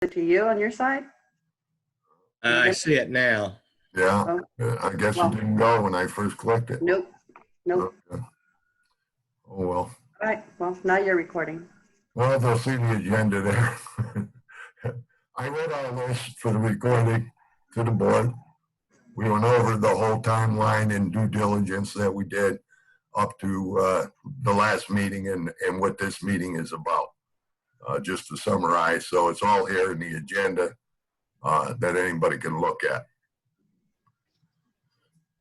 it to you on your side? I see it now. Yeah, Oh, I guess well. it didn't go when I first clicked it. Nope. Nope. Okay. Oh, well. All right. Well, now you're recording. Well, they'll see the agenda there. I read all this for the recording to the board. We went over the whole timeline and due diligence that we did up to the last meeting and what this meeting is about. Just to summarize, so it's all here in the agenda that anybody can look at.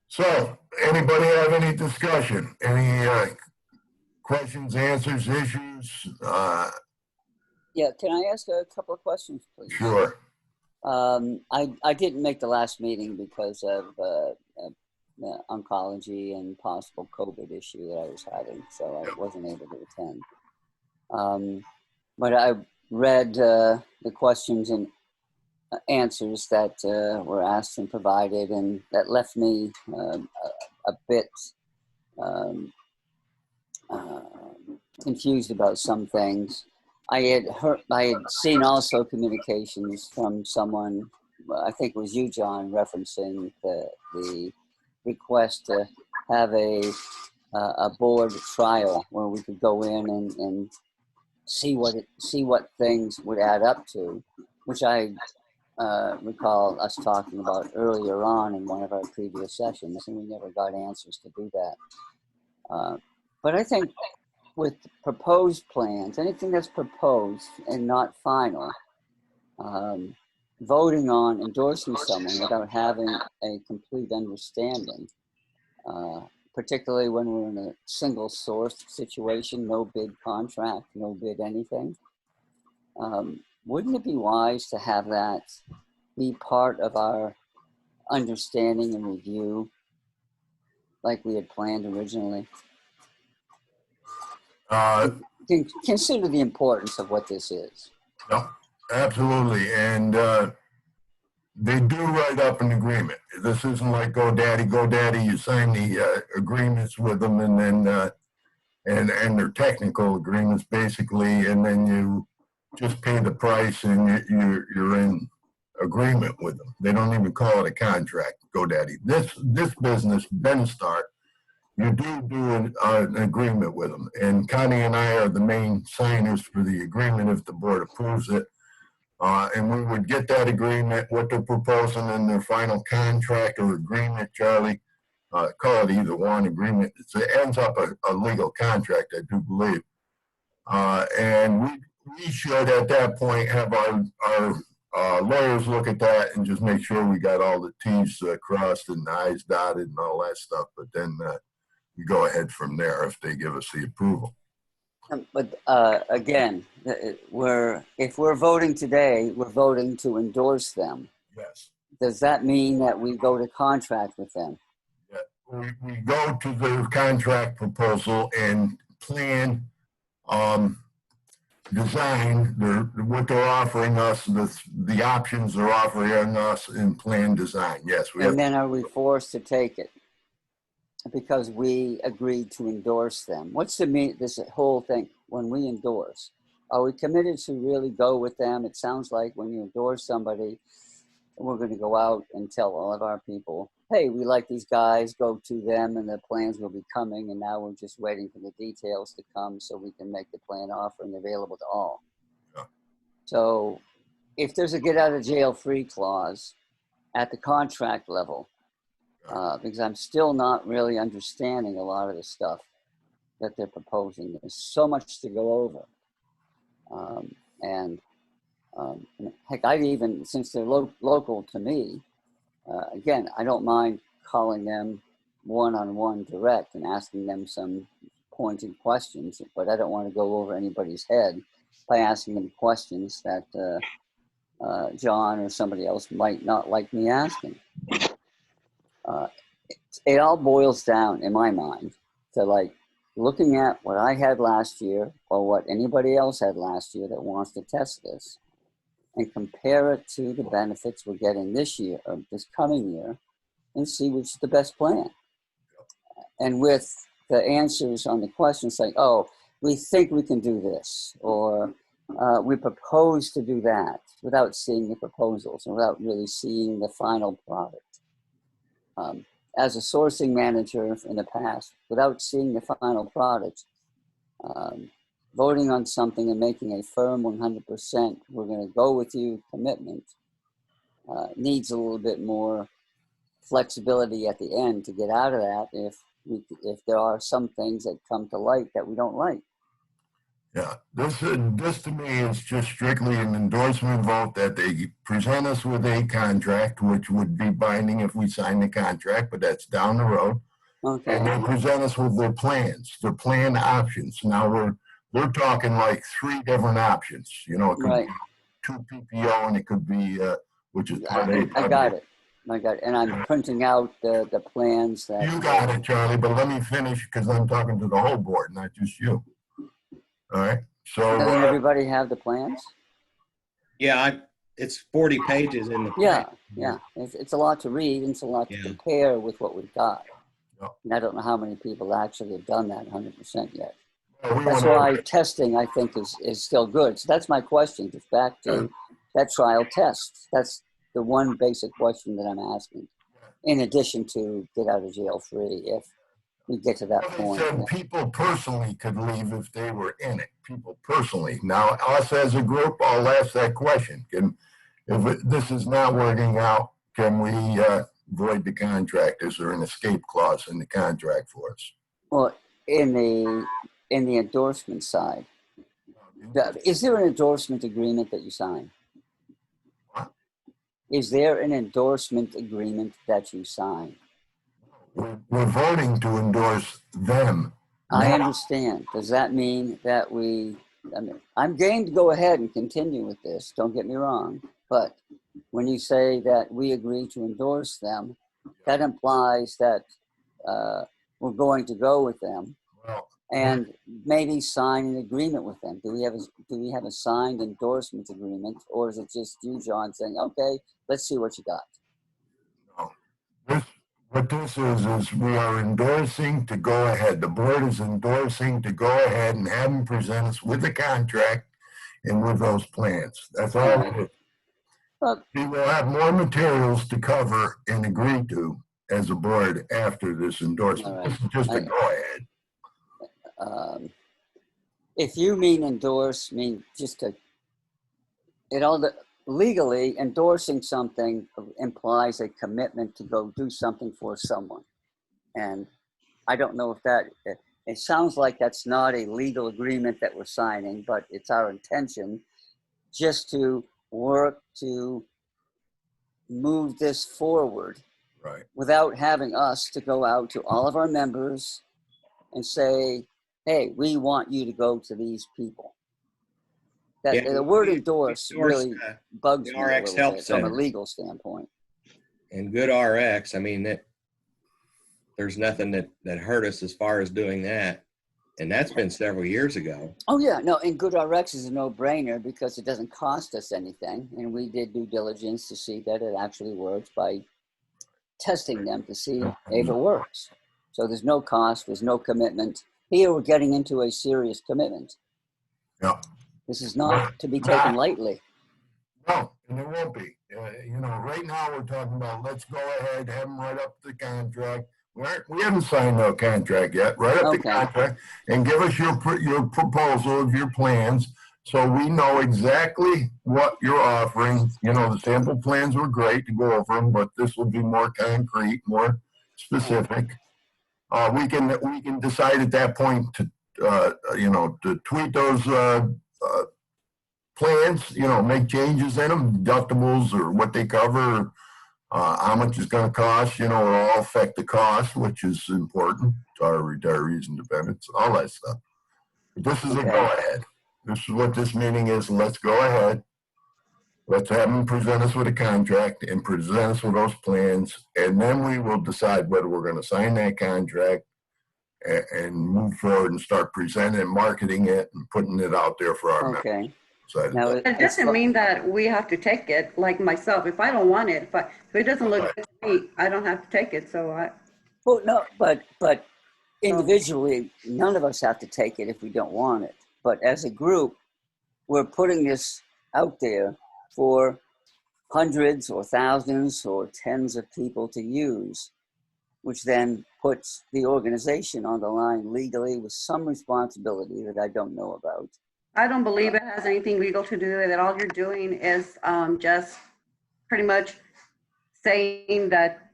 So, anybody have any discussion? Any questions, answers, issues? Yeah, can I ask a couple of questions, please? Sure. I didn't make the last meeting because of oncology and possible COVID issue that I was having, so I wasn't able to attend. But I read the questions and answers that were asked and provided, and that left me a bit confused about some things. I had seen also communications from someone, I think it was you, John, referencing the request to have a board trial where we could go in and see what things would add up to, which I recall us talking about earlier on in one of our previous sessions, and we never got answers to do that. But I think with proposed plans, anything that's proposed and not final, voting on endorsing someone without having a complete understanding, particularly when we're in a single source situation, no bid contract, no bid anything, wouldn't it be wise to have that be part of our understanding and review like we had planned originally? Consider the importance of what this is. No, absolutely. And they do write up an agreement. This isn't like GoDaddy. GoDaddy, you sign the agreements with them, and then and they're technical agreements basically, and then you just pay the price and you're in agreement with them. They don't even call it a contract, GoDaddy. This business, Benistar, you do an agreement with them. And Connie and I are the main signers for the agreement if the board approves it. And we would get that agreement, what they're proposing in their final contract or agreement, Charlie, call it either one agreement. It ends up a legal contract, I do believe. And we should at that point have our lawyers look at that and just make sure we got all the T's crossed and the I's dotted and all that stuff. But then we go ahead from there if they give us the approval. But again, if we're voting today, we're voting to endorse them. Yes. Does that mean that we go to contract with them? Yeah. We go to their contract proposal and plan design what they're offering us, the options they're offering us in plan design. Yes. And then are we forced to take it because we agreed to endorse them? What's the mean, this whole thing, when we endorse? Are we committed to really go with them? It sounds like when you endorse somebody, we're going to go out and tell all of our people, hey, we like these guys, go to them, and the plans will be coming, and now we're just waiting for the details to come so we can make the plan offer and available to all. Yeah. So if there's a get out of jail free clause at the contract level, because I'm still not really understanding a lot of the stuff that they're proposing. There's so much to go over. Heck, I'd even, since they're local to me, again, I don't mind calling them one-on-one direct and asking them some pointed questions, but I don't want to go over anybody's head by asking them questions that John or somebody else might not like me asking. It all boils down, in my mind, to like looking at what I had last year or what anybody else had last year that wants to test this and compare it to the benefits we're getting this year or this coming year and see which is the best plan. And with the answers on the questions like, oh, we think we can do this, or we propose to do that without seeing the proposals and without really seeing the final product. As a sourcing manager in the past, without seeing the final product, voting on something and making a firm 100%, we're going to go with you commitment needs a little bit more flexibility at the end to get out of that if there are some things that come to light that we don't like. Yeah, this to me is just strictly an endorsement vote that they present us with a contract, which would be binding if we sign the contract, but that's down the road. Okay. And they present us with their plans, their plan options. Now we're talking like 3 different options. You know, it could Right. be 2 PPO and it could be which is part A. I got it. And I'm printing out the plans that. You got it, Charlie, but let me finish because I'm talking to the whole board, not just you. All right. So Doesn't everybody have the plans? Yeah, it's 40 pages in the. Yeah. It's a lot to read and it's a lot to Yeah. compare with what we've got. Yeah. And I don't know how many people actually have done that 100% yet. we That's wanna- why testing, I think, is still good. So that's my question. Just back to that trial test. That's the one basic question that I'm asking. In addition to get out of jail free, if we get to that Well, they point. said people personally could leave if they were in it. People personally. Now, us as a group, I'll ask that question. This is not working out, can we void the contract? Is there an escape clause in the contract for us? Well, in the endorsement side, is there an endorsement agreement that you sign? What? Is there an endorsement agreement that you sign? We're voting to endorse them. I understand. Does that mean that I'm game to go ahead and continue with this, don't get me wrong, but when you say that we agree to endorse them, that implies that we're going to go with them Well, and maybe sign an agreement with them. Do we have a signed endorsement agreement, or is it just you, John, saying, okay, let's see what you got? no. What this is we are endorsing to go ahead. The board is endorsing to go ahead and have them present us with the contract and with those plans. That's all it is. Well, We will have more materials to cover and agree to as a board after this endorsement. All right. This is just a go ahead. if you mean endorse, mean just to, legally endorsing something implies a commitment to go do something for someone. And I don't know if it sounds like that's not a legal agreement that we're signing, but it's our intention just to work to move this forward Right. without having us to go out to all of our members and say, hey, we want you to go to these people. The word endorse really bugs the me a RX little Help bit from a Center. legal standpoint. And good RX, I mean, there's nothing that hurt us as far as doing that. And that's been several years ago. Oh yeah, no, and Good RX is a no-brainer because it doesn't cost us anything. And we did due diligence to see that it actually works by testing them to see if it works. So there's no cost, there's no commitment. Here we're getting into a serious commitment. Yeah. This is not to be taken lightly. No, and it won't be. Right now we're talking about let's go ahead, have them write up the contract. We haven't signed no contract yet. Write up the contract and give us your proposal of your plans so we know exactly what you're offering. The sample plans were great to go over them, but this will be more concrete, more specific. We can decide at that point to tweak those plans, make changes in them, deductibles or what they cover, how much it's going to cost, it'll all affect the cost, which is important to our retirees and dependents, all that stuff. But this is a go ahead. This is what this meeting is. Let's go ahead. Let's have them present us with a contract and present us with those plans. And then we will decide whether we're going to sign that contract and move forward and start presenting and marketing it and putting it out there for our members. Now, it doesn't mean that we have to take it. Like myself, if I don't want it, if it doesn't look good to me, I don't have to take it. So well, no, but individually, none of us have to take it if we don't want it. But as a group, we're putting this out there for hundreds or thousands or tens of people to use, which then puts the organization on the line legally with some responsibility that I don't know about. I don't believe it has anything legal to do with it. All you're doing is just pretty much saying that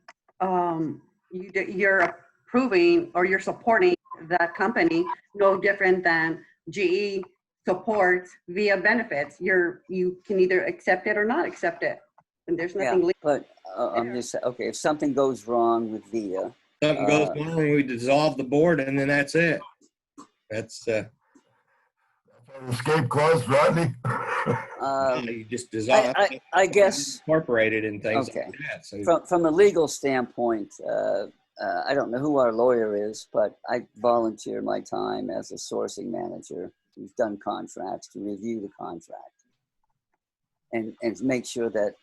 you're approving or you're supporting that company, no different than GE supports via benefits. You can either accept it or not accept it. And there's nothing legal. But I'm just, okay, if something goes wrong with VIA, Something goes wrong, we dissolve the board and then that's it. That's, Escape clause, Rodney? you just dissolve. I guess, Incorporated in things okay. like that. So From a legal standpoint, I don't know who our lawyer is, but I volunteer my time as a sourcing manager who's done contracts to review the contract and make sure that,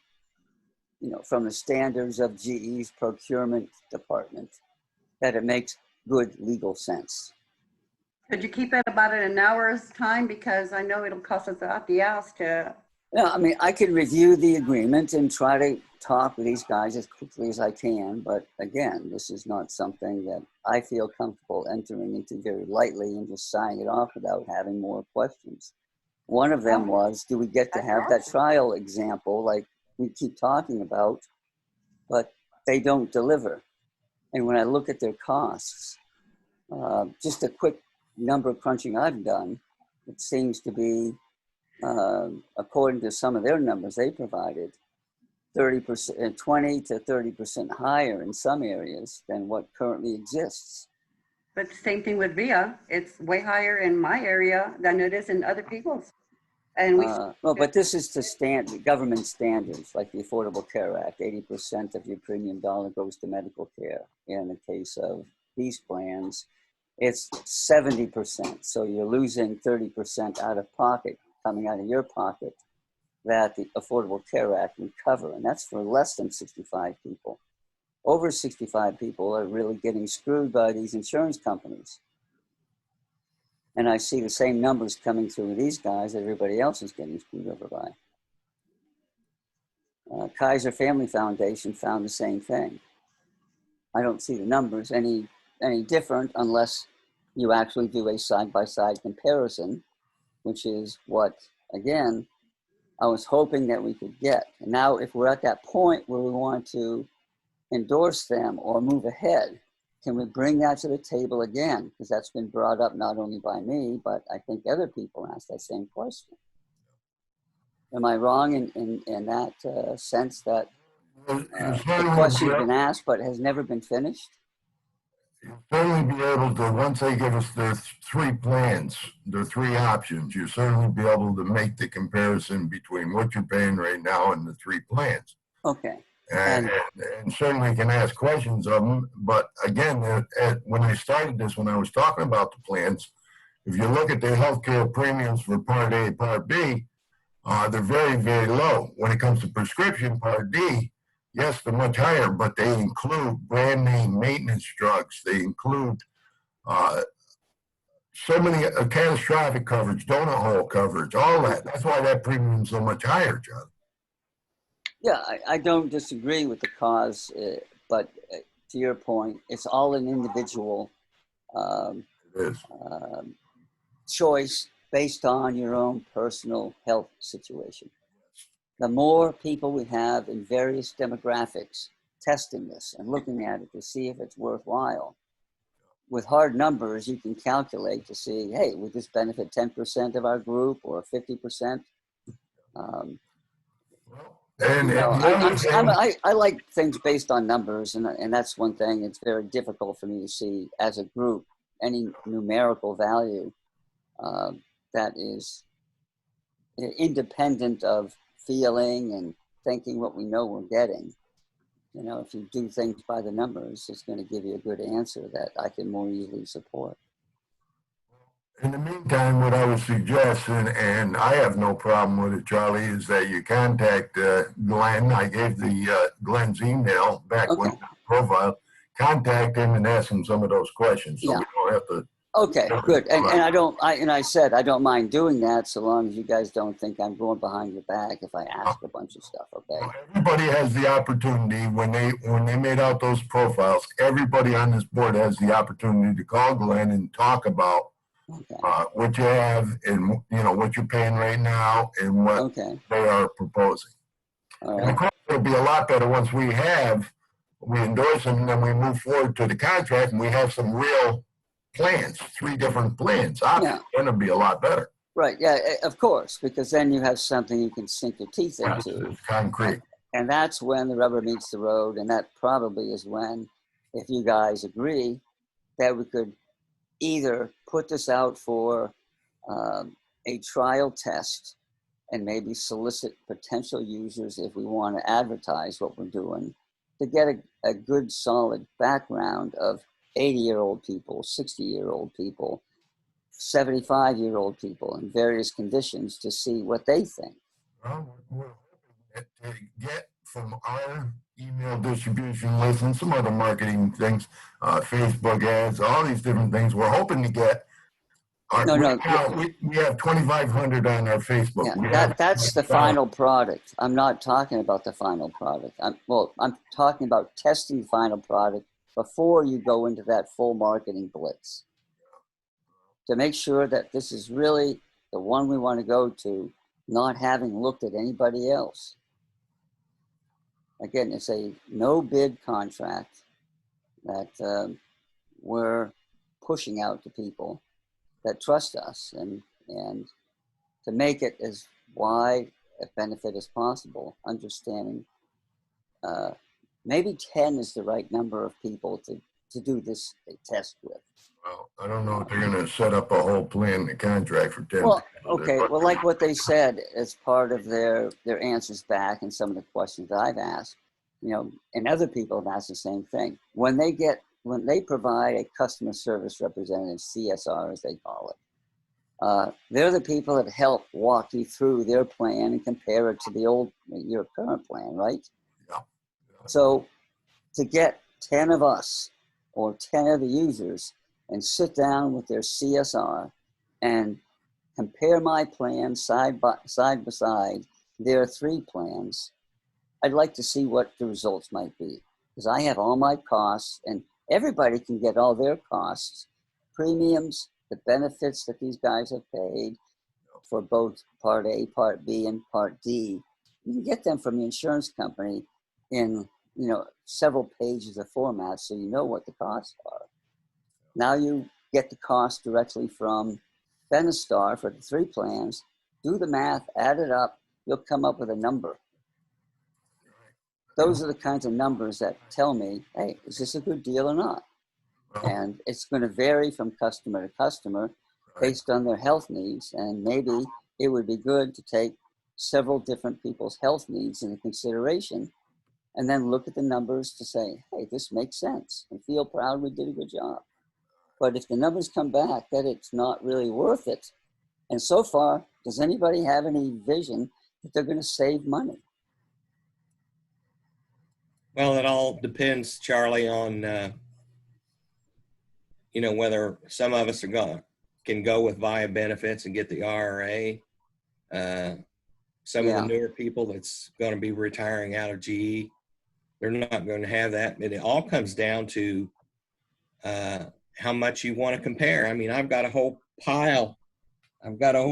you know, from the standards of GE's procurement department, that it makes good legal sense. Could you keep it about an hour's time? Because I know it'll cost us out the ass to. Yeah, I mean, I can review the agreement and try to talk with these guys as quickly as I can. But again, this is not something that I feel comfortable entering into very lightly and just signing it off without having more questions. One of them was, do we get to have that trial example like we keep talking about, but they don't deliver? And when I look at their costs, just a quick number crunching I've done, it seems to be, according to some of their numbers they provided, 30%, 20 to 30% higher in some areas than what currently exists. But the same thing with VIA. It's way higher in my area than it is in other people's. And Well, but this is to government standards, like the Affordable Care Act. 80% of your premium dollar goes to medical care. In the case of these plans, it's 70%. So you're losing 30% out of pocket, coming out of your pocket, that the Affordable Care Act would cover. And that's for less than 65 people. Over 65 people are really getting screwed by these insurance companies. And I see the same numbers coming through with these guys that everybody else is getting screwed over by. Kaiser Family Foundation found the same thing. I don't see the numbers any different unless you actually do a side-by-side comparison, which is what, again, I was hoping that we could get. And now if we're at that point where we want to endorse them or move ahead, can we bring that to the table again? Because that's been brought up not only by me, but I think other people asked that same question. Am I wrong in that sense that the question's been asked but has never been finished? You'll certainly be able to, once they give us their three plans, their three options, you'll certainly be able to make the comparison between what you're paying right now and the three plans. Okay. And certainly can ask questions of them. But again, when I started this, when I was talking about the plans, if you look at the healthcare premiums for Part A, Part B, they're very, very low. When it comes to prescription Part D, yes, they're much higher, but they include brand name maintenance drugs. They include so many catastrophic coverage, donut hole coverage, all that. That's why that premium's so much higher, John. Yeah, I don't disagree with the cause, but to your point, it's all an individual choice based on your own personal health situation. The more people we have in various demographics testing this and looking at it to see if it's worthwhile, with hard numbers, you can calculate to see, hey, would this benefit 10% of our group or 50%? I like things based on numbers, and that's one thing. It's very difficult for me to see as a group any numerical value that is independent of feeling and thinking what we know we're getting. You know, if you do things by the numbers, it's going to give you a good answer that I can more easily support. In the meantime, what I would suggest, and I have no problem with it, Charlie, is that you contact Glenn. I gave the Glenn's email back when profile. Contact him and ask him some of those questions, so we don't have to Okay, good. And I said I don't mind doing that so long as you guys don't think I'm going behind your back if I ask a bunch of stuff. Okay. Well, everybody has the opportunity when they made out those profiles. Everybody on this board has the opportunity to call Glenn and talk about Okay. what you have and what you're paying right now and what Okay. they are proposing. All And of right. course, it'll be a lot better once we endorse them and then we move forward to the contract and we have some real plans, 3 different plans. Yeah. It's going to be a lot better. Right. Yeah. Of course, because then you have something you can sink your teeth It's into, concrete. and that's when the rubber meets the road. And that probably is when, if you guys agree, that we could either put this out for a trial test and maybe solicit potential users if we want to advertise what we're doing to get a good solid background of 80-year-old people, 60-year-old people, 75-year-old people in various conditions to see what they think. Well, we're hoping to get from our email distribution list and some other marketing things, Facebook ads, all these different things. We're hoping to get. No. We have 2,500 on our Facebook. Yeah, that's the final product. I'm not talking about the final product. I'm talking about testing the final product before you go into that full marketing blitz, to make sure that this is really the one we want to go to, not having looked at anybody else. Again, it's a no bid contract that we're pushing out to people that trust us, and to make it as wide a benefit as possible, understanding maybe 10 is the right number of people to do this test with. Well, I don't know if they're going to set up a whole plan, the contract for 10. Well, okay. Well, like what they said as part of their answers back and some of the questions that I've asked, and other people have asked the same thing. When they provide a customer service representative, CSR as they call it, they're the people that help walk you through their plan and compare it to your current plan, right? Yeah. So to get 10 of us or 10 of the users and sit down with their CSR and compare my plan side by side their 3 plans, I'd like to see what the results might be, because I have all my costs and everybody can get all their costs, premiums, the benefits that these guys have paid for both Part A, Part B, and Part D. You can get them from the insurance company in several pages of format, so you know what the costs are. Now you get the cost directly from Benistar for the 3 plans. Do the math, add it up, you'll come up with a number. Those are the kinds of numbers that tell me, hey, is this a good deal or not? And it's going to vary from customer to customer based on their health needs. And maybe it would be good to take several different people's health needs into consideration and then look at the numbers to say, hey, this makes sense, and feel proud we did a good job. But if the numbers come back that it's not really worth it, and so far, does anybody have any vision that they're going to save money? Well, it all depends, Charlie, on whether some of us can go with VIA benefits and get the IRA. Some of the newer people that's going to be retiring out of GE, they're not going to have that. But it all comes down to how much you want to compare. I mean, I've got a whole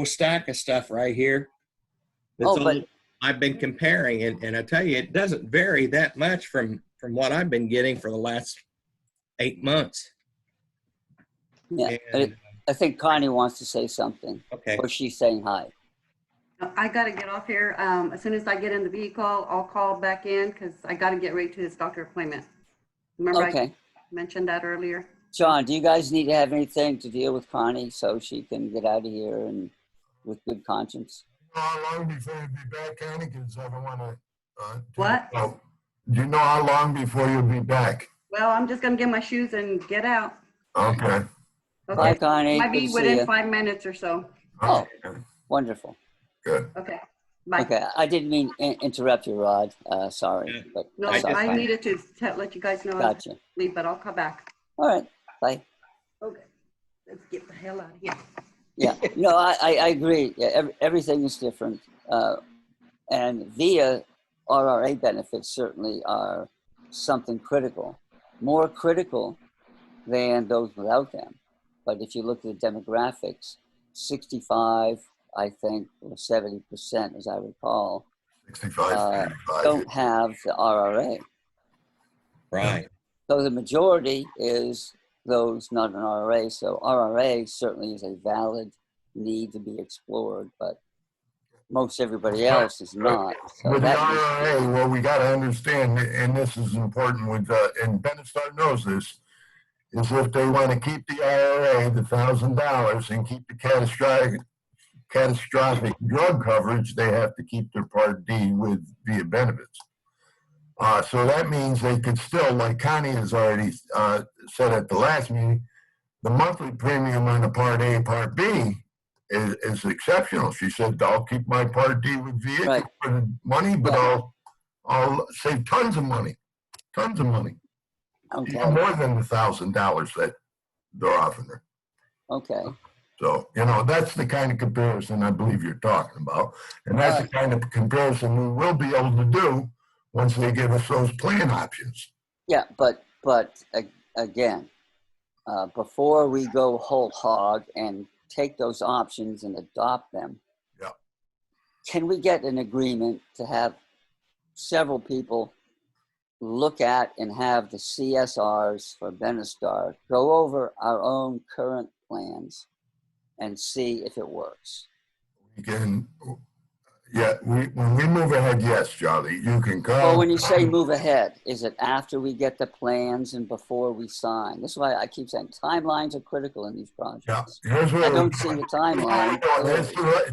stack of stuff right here. I've been comparing, and I tell you, it doesn't vary that much from what I've been getting for the last 8 months. Yeah, and I think Connie wants to say something. Okay. Or she's saying hi. I got to get off here. As soon as I get in the vehicle, I'll call back in because I got to get right to this doctor appointment. Remember I mentioned that earlier? John, do you guys need to have anything to deal with Connie so she can get out of here and with good conscience? How long before you'll be back, Connie? Because I don't want to. What? Do you know how long before you'll be back? Well, I'm just going to get my shoes and get out. Okay. Bye, Connie. Might be within 5 minutes or so. Oh, wonderful. Good. Okay. Bye. Okay, I didn't mean interrupt you, Rod. Sorry, but No, I needed to let you guys know. Gotcha. Leave, but I'll come back. All right. Bye. Okay. Let's get the hell out of here. Yeah, no, I agree. Yeah, everything is different. And via RRA benefits certainly are something critical, more critical than those without them. But if you look at the demographics, 65, I think, or 70%, as I recall, 65, 85. don't have the RRA. Right. So the majority is those not an RRA. So RRA certainly is a valid need to be explored, but most everybody else is not. So With the that needs to RRA, what we got to understand, and this is important with, and Benistar knows this, is if they want to keep the IRA, the $1,000, and keep the catastrophic drug coverage, they have to keep their Part D with via benefits. So that means they could still, like Connie has already said at the last meeting, the monthly premium on the Part A, Part B is exceptional. She said, I'll keep my Part D with VA Right. for the money, but I'll save tons of money. Okay. Even more than the $1,000 that they're offering her. Okay. So, that's the kind of comparison I believe you're talking about. And that's the kind of comparison we will be able to do once they give us those plan options. Yeah, but again, before we go whole hog and take those options and adopt them, Yeah. can we get an agreement to have several people look at and have the CSRs for Benistar go over our own current plans and see if it works? We can, when we move ahead, yes, Charlie, you can come. Well, when you say move ahead, is it after we get the plans and before we sign? This is why I keep saying timelines are critical in these projects. Yeah, here's what I don't see the timeline.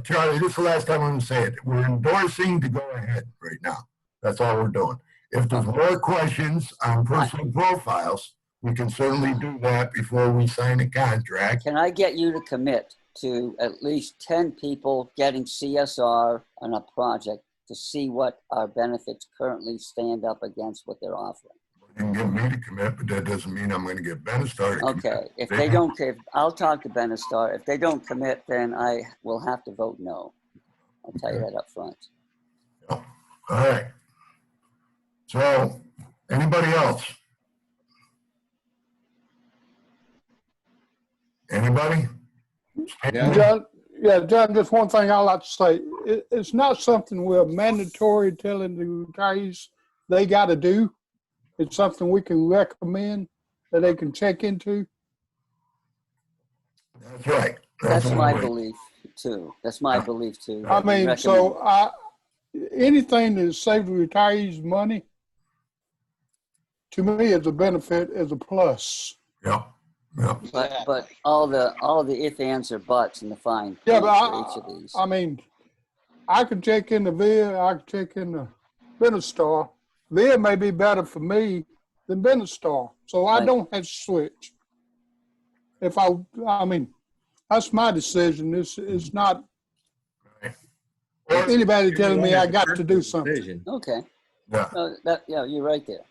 Charlie, this is the last time I'm going to say it. We're endorsing to go ahead right now. That's all we're doing. If there's more questions on personal profiles, we can certainly do that before we sign a contract. Can I get you to commit to at least 10 people getting CSR on a project to see what our benefits currently stand up against what they're offering? You can get me to commit, but that doesn't mean I'm going to get Benistar to commit. Okay, if they don't, I'll talk to Benistar. If they don't commit, then I will have to vote no. I'll tell you that up front. All right. So, anybody else? Anybody? Yeah. John, just one thing I'd like to say. It's not something we're mandatory telling the retirees they got to do. It's something we can recommend that they can check into. That's right. That's my belief too. That's my belief too. I mean, so anything that saves the retirees money, to me, is a benefit, is a plus. Yeah. Yeah. But all the if, ands, or buts in the fine print Yeah, but for each of these. I mean, I can check in the VIA, I can check in the Benistar. VIA may be better for me than Benistar, so I don't have to switch. I mean, that's my decision. It's not anybody telling me I got to do something. Decision. Okay. Yeah. You're right there.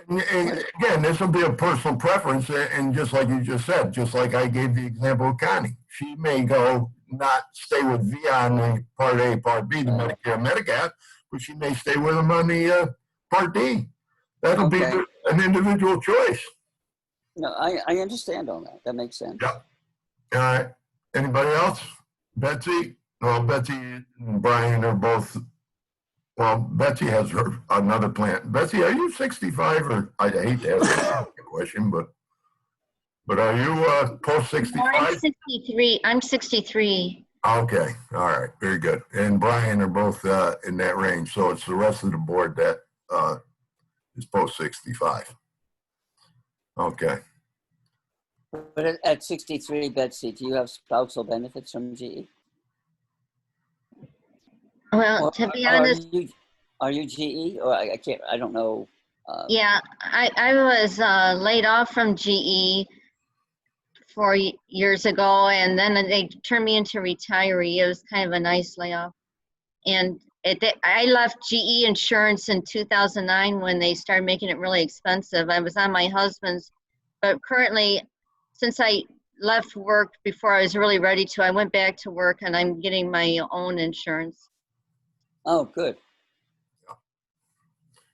And again, this will be a personal preference, and just like you just said, just like I gave the example of Connie, she may not stay with VIA on the Part A, Part B, the Medicare, Medigap, but she may stay with them on the Part D. That'll be an individual choice. No, I understand all that. That makes sense. Yeah. All right. Anybody else? Betsy? Well, Betsy and Brian are both. Well, Betsy has another plan. Betsy, are you 65 or I hate to ask that question, but are you post 65? I'm 63. I'm 63. Okay. All right. Very good. And Brian are both in that range. So it's the rest of the board that is post 65. Okay. But at 63, Betsy, do you have spousal benefits from GE? Well, to be honest, are you GE? Or I can't. I don't know. yeah, I was laid off from GE 4 years ago, and then they turned me into retiree. It was kind of a nice layoff, and I left GE insurance in 2009 when they started making it really expensive. I was on my husband's, but currently, since I left work before I was really ready to. I went back to work and I'm getting my own insurance. Oh, good.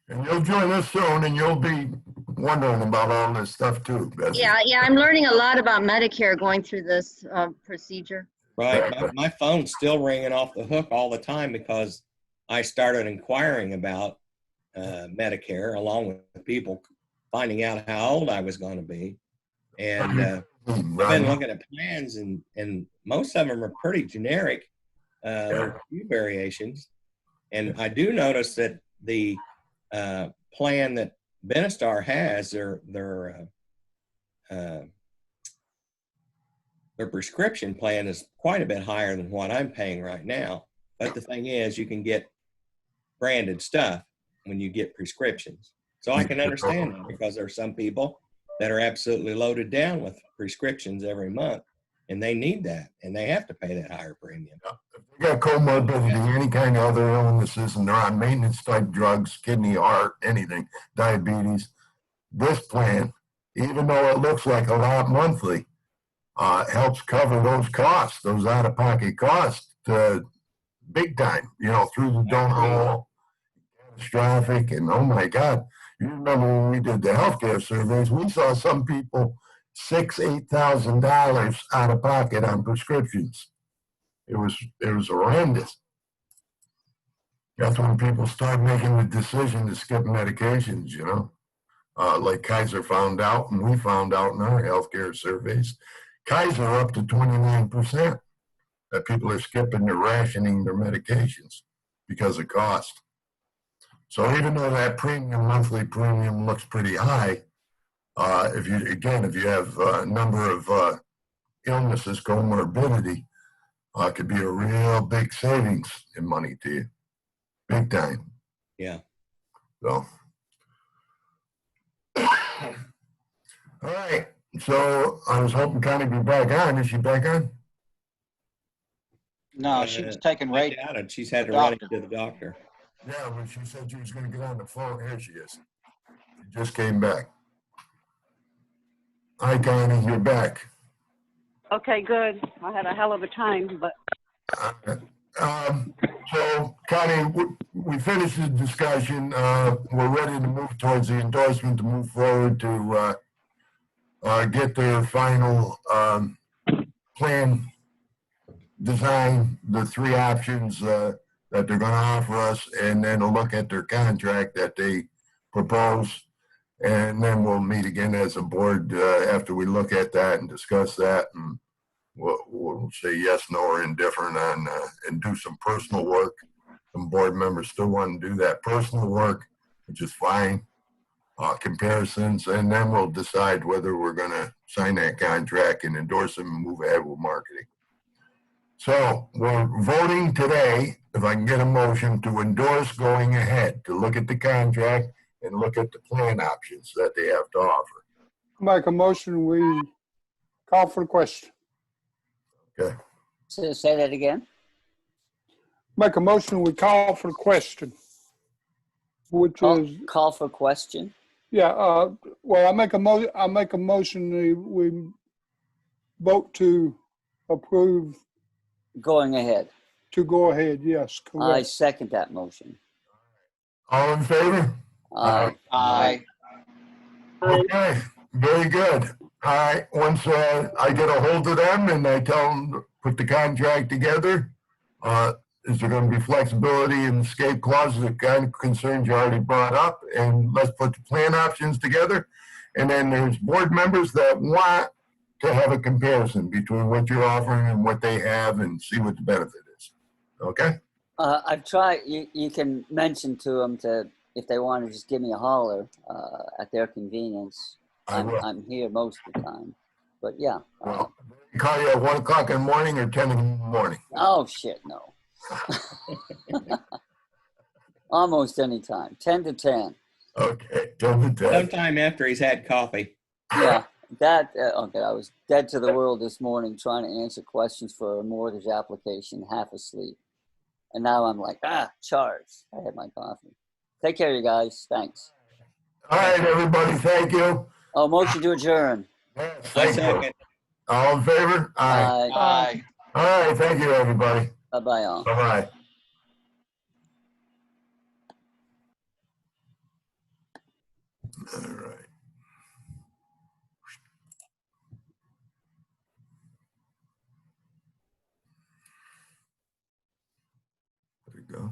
And you'll join us soon, and you'll be wondering about all this stuff too, Betsy. Yeah, I'm learning a lot about Medicare going through this procedure. Right. My phone's still ringing off the hook all the time because I started inquiring about Medicare along with people finding out how old I was going to be. And I've been looking at plans, and most of them are pretty generic. There are a few variations. And I do notice that the plan that Benistar has, their prescription plan is quite a bit higher than what I'm paying right now. But the thing is, you can get branded stuff when you get prescriptions. So I can understand that, because there are some people that are absolutely loaded down with prescriptions every month, and they need that, and they have to pay that higher premium. If they got comorbidity, any kind of other illnesses, and they're on maintenance type drugs, kidney, heart, anything, diabetes, this plan, even though it looks like a lot monthly, helps cover those costs, those out-of-pocket costs, big time, through the donut hole, catastrophic, and oh my God. You remember when we did the healthcare surveys, we saw some people $8,000 out of pocket on prescriptions. It was horrendous. That's when people start making the decision to skip medications, like Kaiser found out, and we found out in our healthcare surveys. Kaiser up to 29% that people are skipping or rationing their medications because of cost. So even though that monthly premium looks pretty high, if you have a number of illnesses, comorbidity, could be a real big savings in money to you, big time. Yeah. So, all right. So I was hoping Connie would be back on. Is she back on? No, she was taking I Ray. doubt it. She's had to the run doctor. into the doctor. Yeah, but she said she was going to get on the phone. Here she is. She just came back. Hi, Connie. You're back. Okay, good. I had a hell of a time, but So, Connie, we finished the discussion. We're ready to move towards the endorsement to move forward to get their final plan design, the three options that they're going to offer us, and then a look at their contract that they propose. And then we'll meet again as a board after we look at that and discuss that. And we'll say yes, no, or indifferent on and do some personal work. Some board members still want to do that personal work, which is fine. Comparisons, and then we'll decide whether we're going to sign that contract and endorse them and move ahead with marketing. So we're voting today, if I can get a motion to endorse going ahead, to look at the contract and look at the plan options that they have to offer. Make a motion, we call for the question. Okay. So say that again. Make a motion, we call for the question, which is, Call for question. yeah, well, I make a motion, we vote to approve, Going ahead. to go ahead, yes, I correct. second that motion. All in favor? Aye. Aye. Okay, very good. All right, once I get a hold of them and I tell them to put the contract together, is there going to be flexibility in escape clauses, the kind of concerns you already brought up, and let's put the plan options together. And then there's board members that want to have a comparison between what you're offering and what they have and see what the benefit is. Okay? I've tried, you can mention to them if they want to just give me a holler at their convenience. I will. I'm here most of the time. But yeah. Well, call you at 1 o'clock in the morning or 10 in the morning? Oh, shit, no. Almost any time. 10 to 10. Okay, 10 to 10. Sometime after he's had coffee. Yeah. Okay, I was dead to the world this morning trying to answer questions for a mortgage application, half asleep. And now I'm like, charged. I had my coffee. Take care, you guys. Thanks. All right, everybody, thank you. Oh, motion to adjourn. Yes, I thank you. second. All in favor? Aye. Aye. All right, thank you, everybody. Bye-bye all. Bye-bye. All right. There we go.